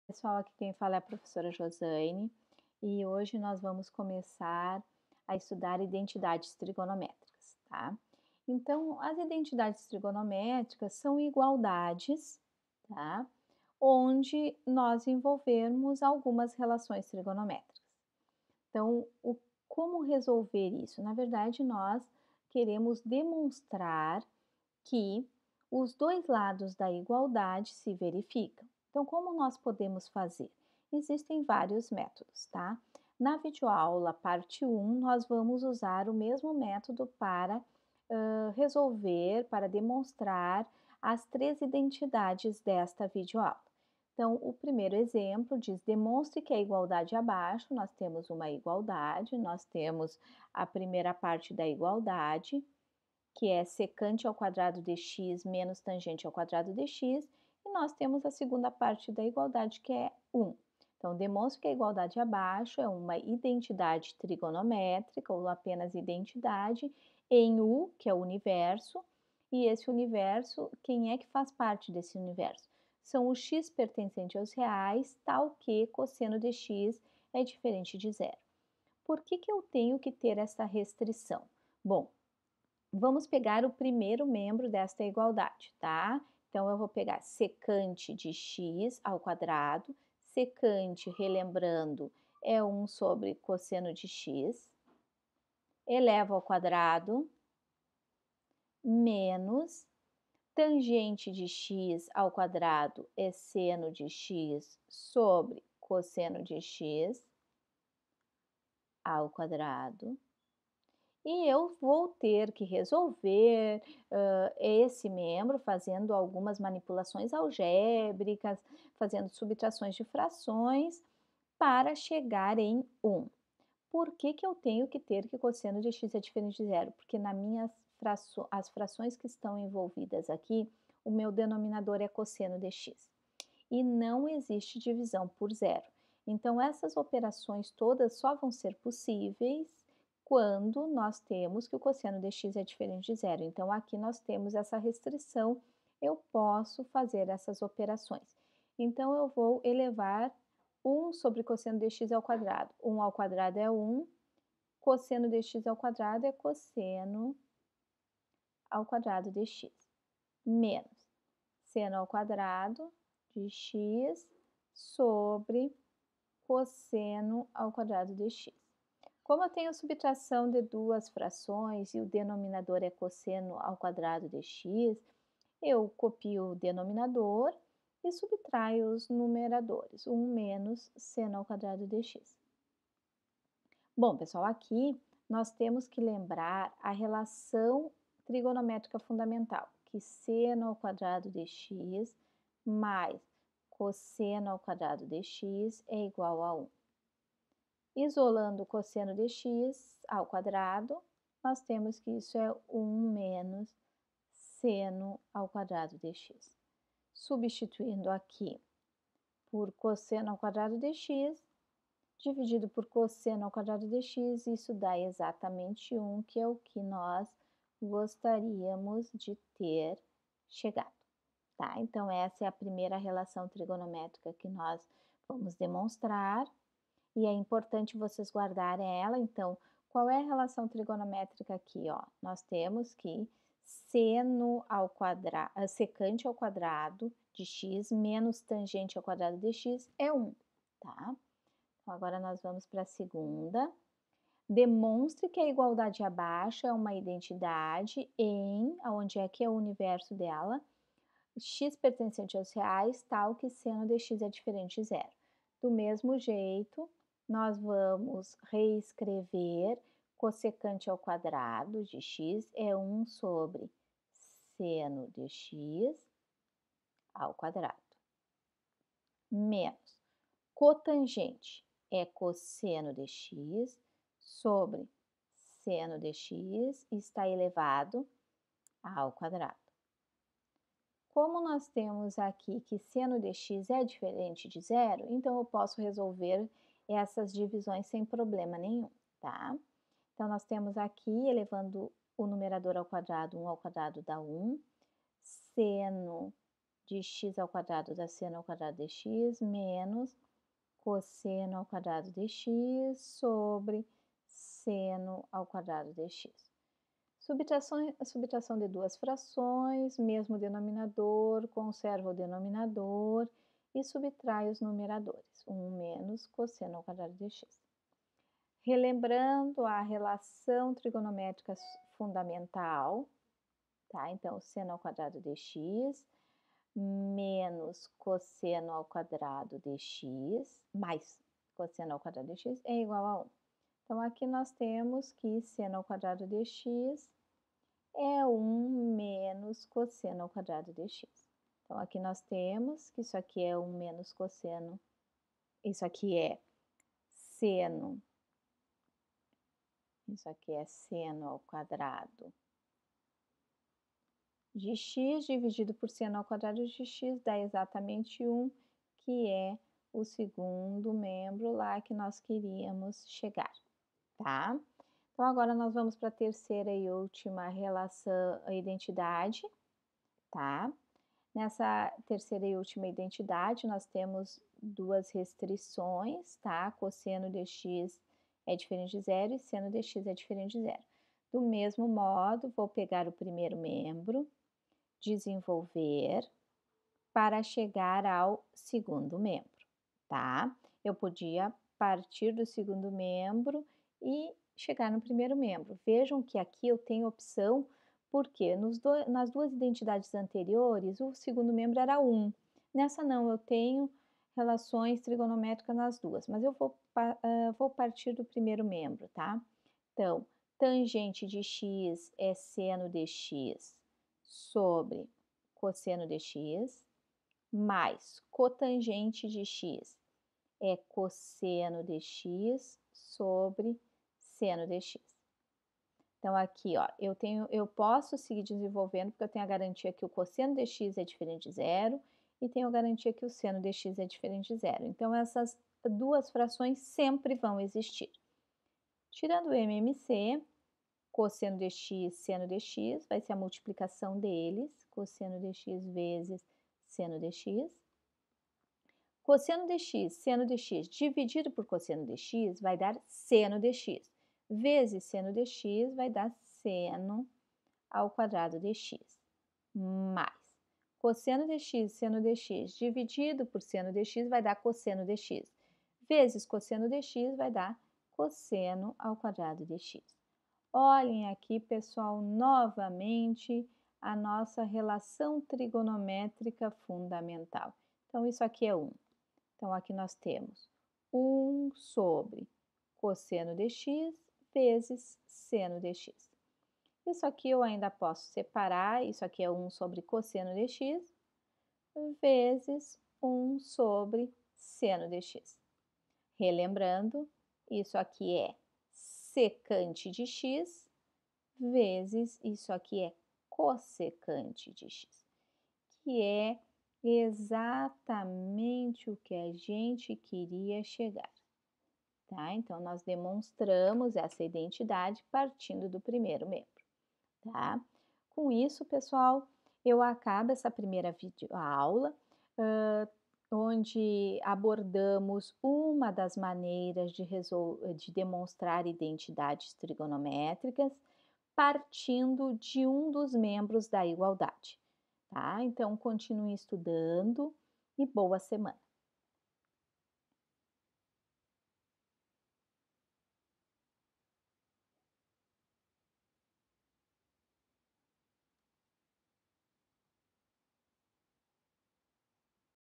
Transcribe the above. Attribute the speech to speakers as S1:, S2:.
S1: Pessoal, aqui quem fala é a professora Josane e hoje nós vamos começar a estudar identidades trigonométricas, tá? Então, as identidades trigonométricas são igualdades, tá? Onde nós envolvermos algumas relações trigonométricas. Então, como resolver isso? Na verdade, nós queremos demonstrar que os dois lados da igualdade se verificam. Então, como nós podemos fazer? Existem vários métodos, tá? Na videoaula parte 1, nós vamos usar o mesmo método para resolver, para demonstrar as três identidades desta videoaula. Então, o primeiro exemplo diz: demonstre que a igualdade abaixo, nós temos uma igualdade, nós temos a primeira parte da igualdade, que é secante ao quadrado de x menos tangente ao quadrado de x, e nós temos a segunda parte da igualdade, que é 1. Então, demonstre que a igualdade abaixo é uma identidade trigonométrica, ou apenas identidade, em U, que é o universo, e esse universo, quem é que faz parte desse universo? São os x pertencentes aos reais, tal que cosseno de x é diferente de zero. Por que eu tenho que ter essa restrição? Bom, vamos pegar o primeiro membro desta igualdade, tá? Então, eu vou pegar secante de x ao quadrado. Secante, relembrando, é 1 sobre cosseno de x, eleva ao quadrado, menos tangente de x ao quadrado é seno de x sobre cosseno de x ao quadrado. E eu vou ter que resolver esse membro fazendo algumas manipulações algébricas, fazendo subtrações de frações para chegar em 1. Por que eu tenho que ter que cosseno de x é diferente de zero? Porque as frações que estão envolvidas aqui, o meu denominador é cosseno de x. E não existe divisão por zero. Então, essas operações todas só vão ser possíveis quando nós temos que o cosseno de x é diferente de zero. Então, aqui nós temos essa restrição, eu posso fazer essas operações. Então, eu vou elevar 1 sobre cosseno de x ao quadrado. 1 ao quadrado é 1, cosseno de x ao quadrado é cosseno ao quadrado de x, menos seno ao quadrado de x sobre cosseno ao quadrado de x. Como eu tenho subtração de duas frações e o denominador é cosseno ao quadrado de x, eu copio o denominador e subtraio os numeradores, 1 menos seno ao quadrado de x. Bom, pessoal, aqui nós temos que lembrar a relação trigonométrica fundamental, que seno ao quadrado de x mais cosseno ao quadrado de x é igual a 1. Isolando o cosseno de x ao quadrado, nós temos que isso é 1 menos seno ao quadrado de x. Substituindo aqui por cosseno ao quadrado de x, dividido por cosseno ao quadrado de x, isso dá exatamente 1, que é o que nós gostaríamos de ter chegado, tá? Então, essa é a primeira relação trigonométrica que nós vamos demonstrar, e é importante vocês guardarem ela. Então, qual é a relação trigonométrica aqui, ó? Nós temos que seno ao quadrado, secante ao quadrado de x menos tangente ao quadrado de x é 1, tá? Então, agora nós vamos para a segunda. Demonstre que a igualdade abaixo é uma identidade em, aonde é que é o universo dela, x pertencente aos reais, tal que seno de x é diferente de zero. Do mesmo jeito, nós vamos reescrever cossecante ao quadrado de x é 1 sobre seno de x ao quadrado, menos cotangente é cosseno de x sobre seno de x está elevado ao quadrado. Como nós temos aqui que seno de x é diferente de zero, então eu posso resolver essas divisões sem problema nenhum, tá? Então, nós temos aqui, elevando o numerador ao quadrado, 1 ao quadrado dá 1, seno de x ao quadrado da seno ao quadrado de x menos cosseno ao quadrado de x sobre seno ao quadrado de x. Subtração de duas frações, mesmo denominador, conserva o denominador e subtrai os numeradores. 1 menos cosseno ao quadrado de x. Relembrando a relação trigonométrica fundamental, tá? Então, seno ao quadrado de x menos cosseno ao quadrado de x mais cosseno ao quadrado de x é igual a 1. Então, aqui nós temos que seno ao quadrado de x é 1 menos cosseno ao quadrado de x. Então, aqui nós temos que isso aqui é 1 menos cosseno, isso aqui é seno, isso aqui é seno ao quadrado de x dividido por seno ao quadrado de x dá exatamente 1, que é o segundo membro lá que nós queríamos chegar, tá? Então, agora nós vamos para a terceira e última relação, a identidade, tá? Nessa terceira e última identidade, nós temos duas restrições, tá? Cosseno de x é diferente de zero e seno de x é diferente de zero. Do mesmo modo, vou pegar o primeiro membro, desenvolver, para chegar ao segundo membro, tá? Eu podia partir do segundo membro e chegar no primeiro membro. Vejam que aqui eu tenho opção, porque nas duas identidades anteriores, o segundo membro era 1. Nessa não, eu tenho relações trigonométricas nas duas, mas eu vou partir do primeiro membro, tá? Então, tangente de x é seno de x sobre cosseno de x, mais cotangente de x é cosseno de x sobre seno de x. Então, aqui, ó, eu posso seguir desenvolvendo, porque eu tenho a garantia que o cosseno de x é diferente de zero e tenho a garantia que o seno de x é diferente de zero. Então, essas duas frações sempre vão existir. Tirando o MMC, cosseno de x, seno de x, vai ser a multiplicação deles, cosseno de x vezes seno de x. Cosseno de x, seno de x dividido por cosseno de x vai dar seno de x, vezes seno de x vai dar seno ao quadrado de x, mais cosseno de x, seno de x dividido por seno de x vai dar cosseno de x, vezes cosseno de x vai dar cosseno ao quadrado de x. Olhem aqui, pessoal, novamente a nossa relação trigonométrica fundamental. Então, isso aqui é 1. Então, aqui nós temos 1 sobre cosseno de x vezes seno de x. Isso aqui eu ainda posso separar, isso aqui é 1 sobre cosseno de x vezes 1 sobre seno de x. Relembrando, isso aqui é secante de x vezes isso aqui é cossecante de x, que é exatamente o que a gente queria chegar, tá? Então, nós demonstramos essa identidade partindo do primeiro membro, tá? Com isso, pessoal, eu acabo essa primeira videoaula, onde abordamos uma das maneiras de demonstrar identidades trigonométricas partindo de um dos membros da igualdade, tá? Então, continue estudando e boa semana!